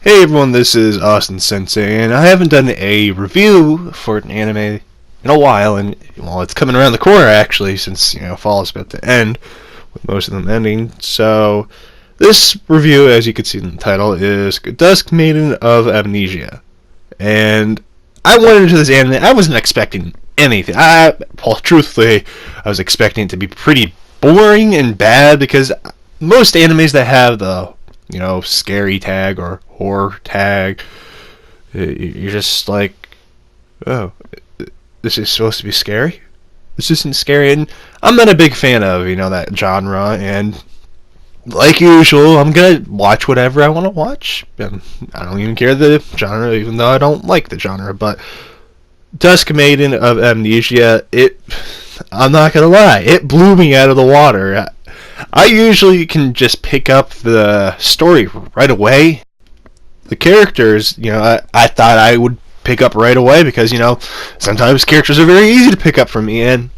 Hey everyone, this is Austin-Sensei, and I haven't done a review for an anime in a while, and well, it's coming around the corner actually, since fall is about to end, with most of them ending. So this review, as you can see in the title, is Dusk Maiden of Amnesia. And I went into this anime, I wasn't expecting anything. Truthfully, I was expecting it to be pretty boring and bad, because most animes that have the scary tag or horror tag, you're just like, oh, this is supposed to be scary? This isn't scary. And I'm not a big fan of, that genre, and like usual, I'm gonna watch whatever I want to watch. I don't even care the genre, even though I don't like the genre, but Dusk Maiden of Amnesia, I'm not gonna lie, it blew me out of the water. I usually can just pick up the story right away. The characters, I thought I would pick up right away, because, sometimes characters are very easy to pick up for me, and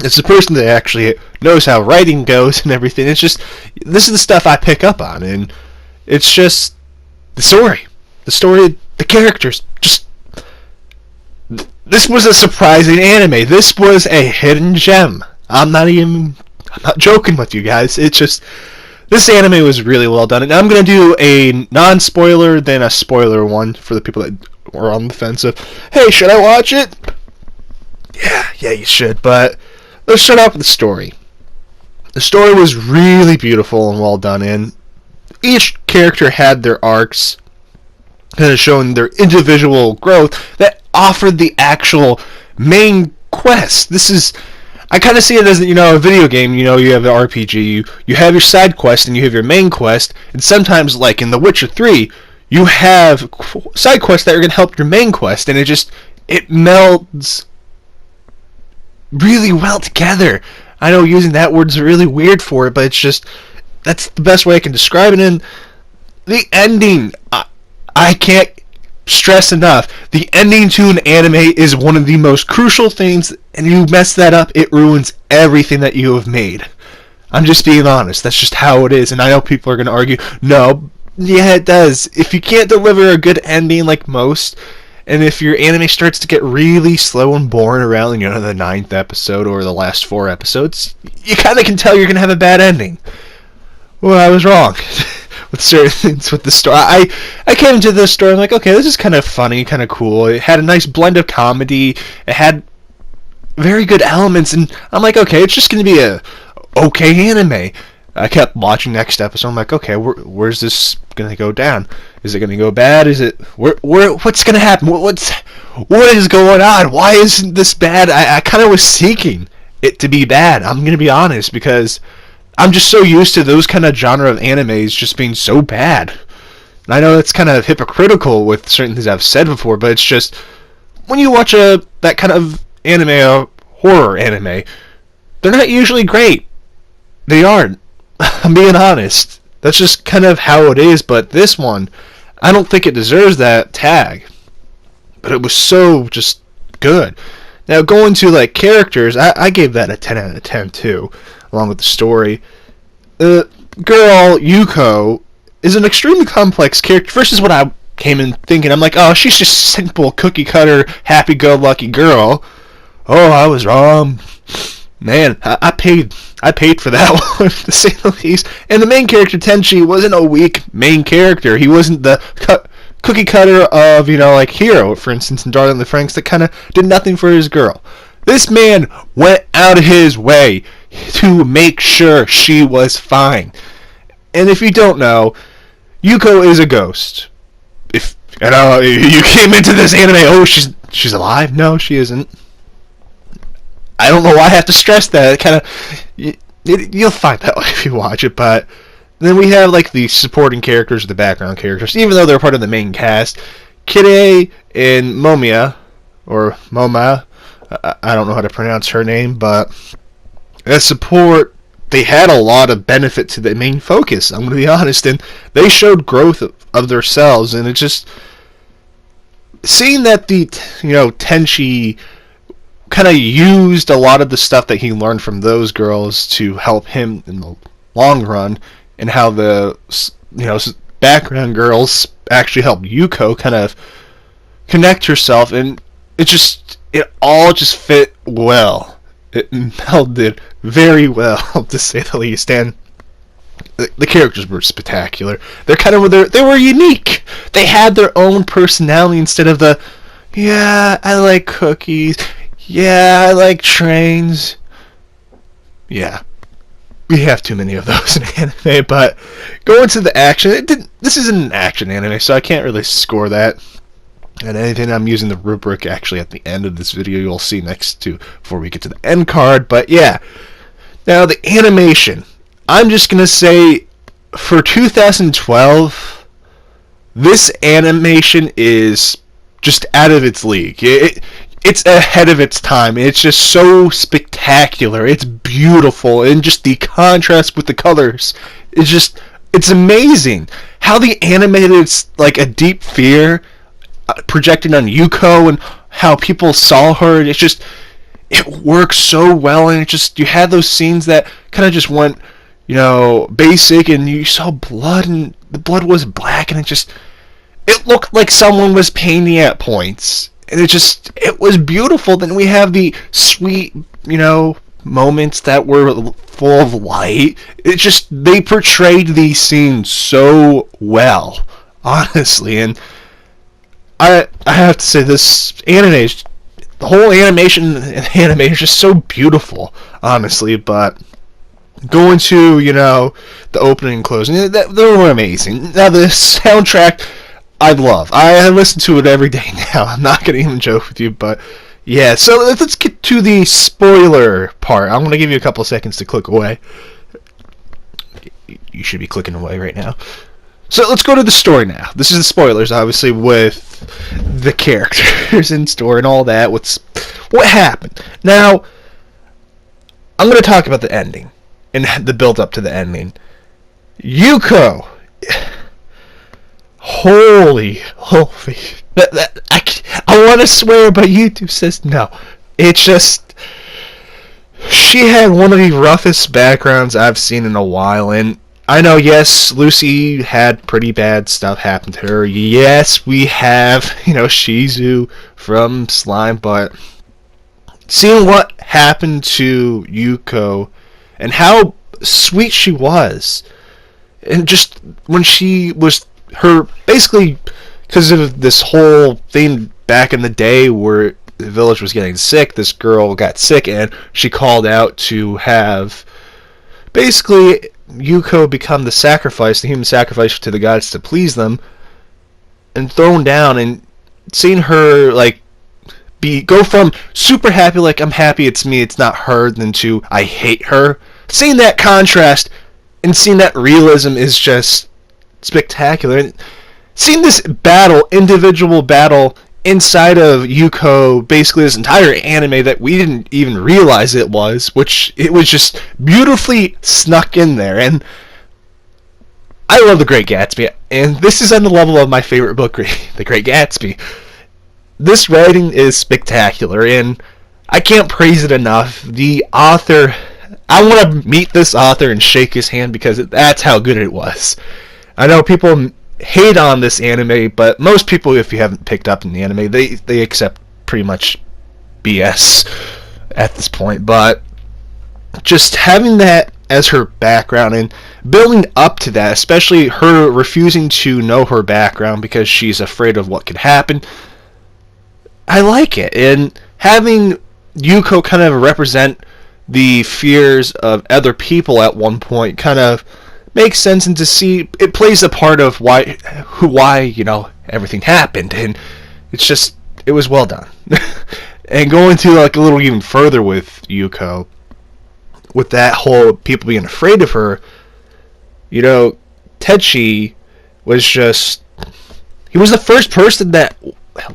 it's the person that actually knows how writing goes and everything. It's just, this is the stuff I pick up on, and it's just the story, the characters. Just, this was a surprising anime. This was a hidden gem. I'm not joking with you guys. It's just, this anime was really well done. And I'm going to do a non-spoiler, then a spoiler one for the people that were on the fence of, hey, should I watch it? Yeah, you should. But let's start off with the story. The story was really beautiful and well done, and each character had their arcs, kind of showing their individual growth that offered the actual main quest. I kind of see it as, a video game. You have the RPG, you have your side quest, and you have your main quest. And sometimes, like in The Witcher 3, you have side quests that are going to help your main quest, and it melds really well together. I know using that word's really weird for it, but it's just, that's the best way I can describe it. And the ending, I can't stress enough, the ending to an anime is one of the most crucial things, and you mess that up, it ruins everything that you have made. I'm just being honest. That's just how it is. And I know people are going to argue, no, yeah, it does. If you can't deliver a good ending like most, and if your anime starts to get really slow and boring around, the 9th episode or the last 4 episodes, you kind of can tell you're going to have a bad ending. Well, I was wrong. With certain things with the story. I came into this story, I'm like, okay, this is kind of funny, kind of cool. It had a nice blend of comedy. It had very good elements, and I'm like, okay, it's just going to be a okay anime. I kept watching next episode. I'm like, okay, where's this going to go down? Is it going to go bad? Is it what's going to happen? What is going on? Why isn't this bad? I kind of was seeking it to be bad. I'm going to be honest, because I'm just so used to those kind of genre of animes just being so bad. And I know that's kind of hypocritical with certain things I've said before, but it's just, when you watch that kind of anime, a horror anime, they're not usually great. They aren't. I'm being honest. That's just kind of how it is, but this one, I don't think it deserves that tag. But it was so just good. Now, going to characters, I gave that a 10 out of 10 too, along with the story. The girl, Yuko, is an extremely complex character versus what I came in thinking. I'm like, oh, she's just simple, cookie-cutter, happy-go-lucky girl. Oh, I was wrong. Man, I paid for that one, to say the least. And the main character, Tenchi, wasn't a weak main character. He wasn't the cookie cutter of, Hero, for instance, in Darling in the Franxx, that kind of did nothing for his girl. This man went out of his way to make sure she was fine. And if you don't know, Yuko is a ghost. If you came into this anime, oh, she's alive? No, she isn't. I don't know why I have to stress that. It kind of, you'll find that if you watch it. But then we have the supporting characters, the background characters, even though they're part of the main cast. Kide and Momia, or Moma, I don't know how to pronounce her name, but as support, they had a lot of benefit to the main focus, I'm going to be honest, and they showed growth of themselves, and it just, seeing that Tenchi kind of used a lot of the stuff that he learned from those girls to help him in the long run, and how the background girls actually helped Yuko kind of connect herself, and it all just fit well. It melded very well, to say the least, and the characters were spectacular. They were unique. They had their own personality instead of the, yeah, I like cookies, yeah, I like trains. Yeah, we have too many of those in anime. But going to the action, this isn't an action anime, so I can't really score that. And anything, I'm using the rubric actually at the end of this video. You'll see next to before we get to the end card. But yeah, now the animation. I'm just gonna say, for 2012, this animation is just out of its league. It's ahead of its time. It's just so spectacular. It's beautiful, and just the contrast with the colors is it's amazing. How they animated like a deep fear projected on Yuko, and how people saw her. It works so well, and you had those scenes that kind of just went, basic, and you saw blood, and the blood was black, and it looked like someone was painting at points, and it was beautiful. Then we have the sweet, moments that were full of light. They portrayed these scenes so well, honestly, and I have to say, this anime, the whole animation in the anime is just so beautiful, honestly. But going to, the opening and closing, they were amazing. Now, the soundtrack, I love. I listen to it every day now. I'm not going to even joke with you, but yeah. So let's get to the spoiler part. I'm going to give you a couple seconds to click away. You should be clicking away right now. So let's go to the story now. This is the spoilers, obviously, with the characters in story and all that. What happened? Now, I'm going to talk about the ending and the build up to the ending. Yuko, holy, I want to swear, but YouTube says no. She had one of the roughest backgrounds I've seen in a while, and I know, yes, Lucy had pretty bad stuff happen to her. Yes, we have, Shizu from Slime, but seeing what happened to Yuko and how sweet she was, and just when she was basically, because of this whole thing back in the day where the village was getting sick, this girl got sick, and she called out to have basically Yuko become the human sacrifice to the gods to please them, and thrown down, and seeing her go from super happy, like I'm happy it's me, it's not her, then to I hate her. Seeing that contrast and seeing that realism is just spectacular. And seeing this individual battle inside of Yuko, basically this entire anime that we didn't even realize it was just beautifully snuck in there. And I love The Great Gatsby, and this is on the level of my favorite book, The Great Gatsby. This writing is spectacular, and I can't praise it enough. The author, I want to meet this author and shake his hand, because that's how good it was. I know people hate on this anime, but most people, if you haven't picked up in the anime, they accept pretty much BS at this point. But just having that as her background and building up to that, especially her refusing to know her background because she's afraid of what could happen, I like it. And having Yuko kind of represent the fears of other people at one point kind of makes sense, and to see it plays a part of why everything happened, and it was well done. And going to a little even further with Yuko, with that whole people being afraid of her, Tetsuji he was the first person that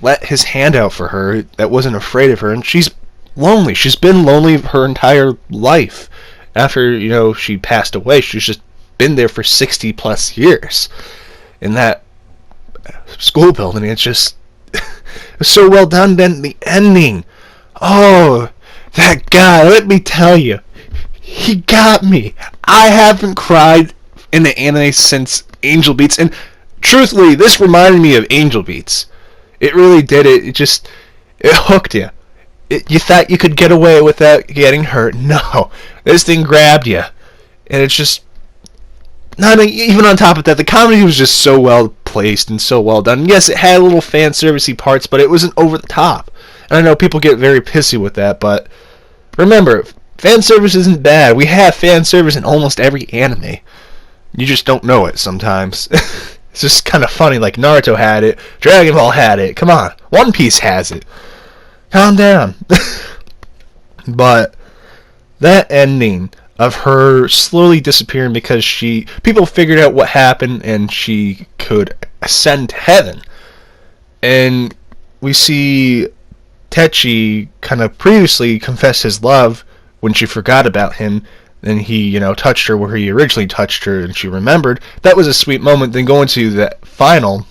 let his hand out for her, that wasn't afraid of her, and she's lonely. She's been lonely her entire life. After she passed away, she's just been there for 60 plus years in that school building. It's just so well done. Then the ending, oh, that guy, let me tell you, he got me. I haven't cried in the anime since Angel Beats, and truthfully, this reminded me of Angel Beats. It really did. It hooked you. You thought you could get away without getting hurt. No, this thing grabbed you, and it's just not even on top of that. The comedy was just so well placed and so well done. Yes, it had little fan servicey parts, but it wasn't over the top. And I know people get very pissy with that, but remember, fan service isn't bad. We have fan service in almost every anime. You just don't know it sometimes. It's just kind of funny. Like Naruto had it, Dragon Ball had it. Come on, One Piece has it. Calm down. But that ending of her slowly disappearing because people figured out what happened and she could ascend to heaven. And we see Techi kind of previously confess his love when she forgot about him. Then he, touched her where he originally touched her and she remembered. That was a sweet moment. Then going to that final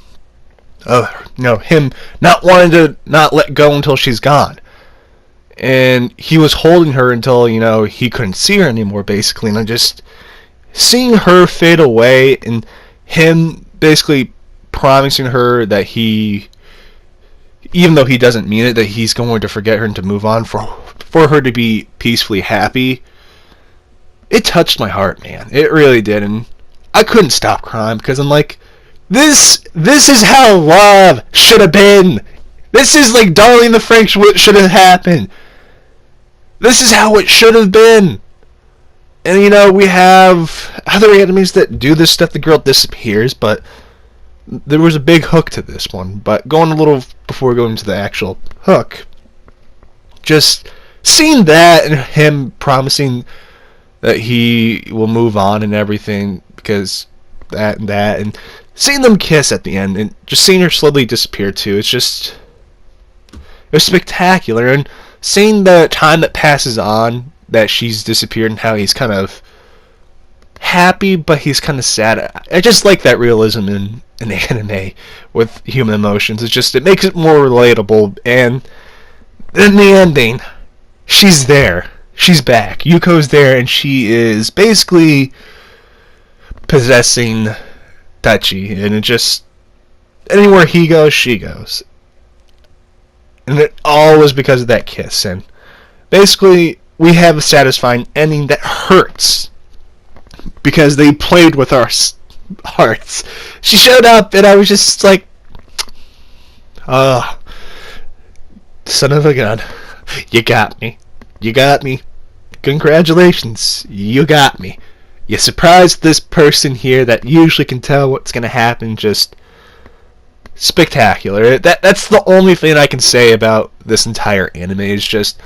him not wanting to not let go until she's gone. And he was holding her until, he couldn't see her anymore, basically. And I just seeing her fade away and him basically promising her that he, even though he doesn't mean it, that he's going to forget her and to move on for her to be peacefully happy. It touched my heart, man. It really did. And I couldn't stop crying because I'm like, This is how love should have been. This is like Darling the Franxx what should have happened. This is how it should have been. And we have other animes that do this stuff. The girl disappears, but there was a big hook to this one. But going a little before going to the actual hook, just seeing that and him promising that he will move on and everything because that and seeing them kiss at the end and just seeing her slowly disappear too, it was spectacular. And seeing the time that passes on that she's disappeared and how he's kind of happy but he's kind of sad. I just like that realism in an anime with human emotions. It makes it more relatable. And in the ending, she's there. She's back. Yuko's there and she is basically possessing Tachi, and it just anywhere he goes, she goes, and it all was because of that kiss. And basically, we have a satisfying ending that hurts because they played with our hearts. She showed up, and I was just like, son of a gun, you got me, congratulations, you got me. You surprised this person here that usually can tell what's going to happen. Just spectacular. That's the only thing I can say about this entire anime. Is just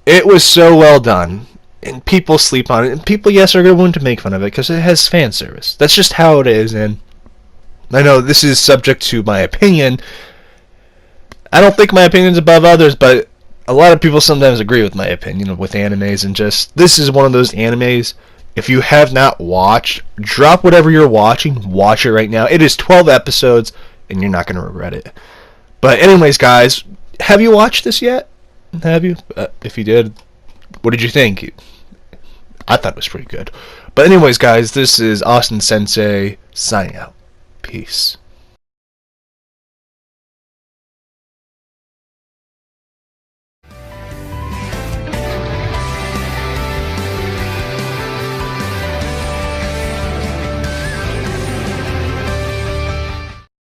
it was so well done, and people sleep on it, and people, yes, are going to make fun of it because it has fan service. That's just how it is. And I know this is subject to my opinion. I don't think my opinion's above others, but a lot of people sometimes agree with my opinion with animes, and just this is one of those animes. If you have not watched, drop whatever you're watching, watch it right now. It is 12 episodes, and you're not going to regret it. But anyways, guys, have you watched this yet? Have you? If you did, what did you think? I thought it was pretty good. But anyways, guys, this is Austin-Sensei signing out. Peace.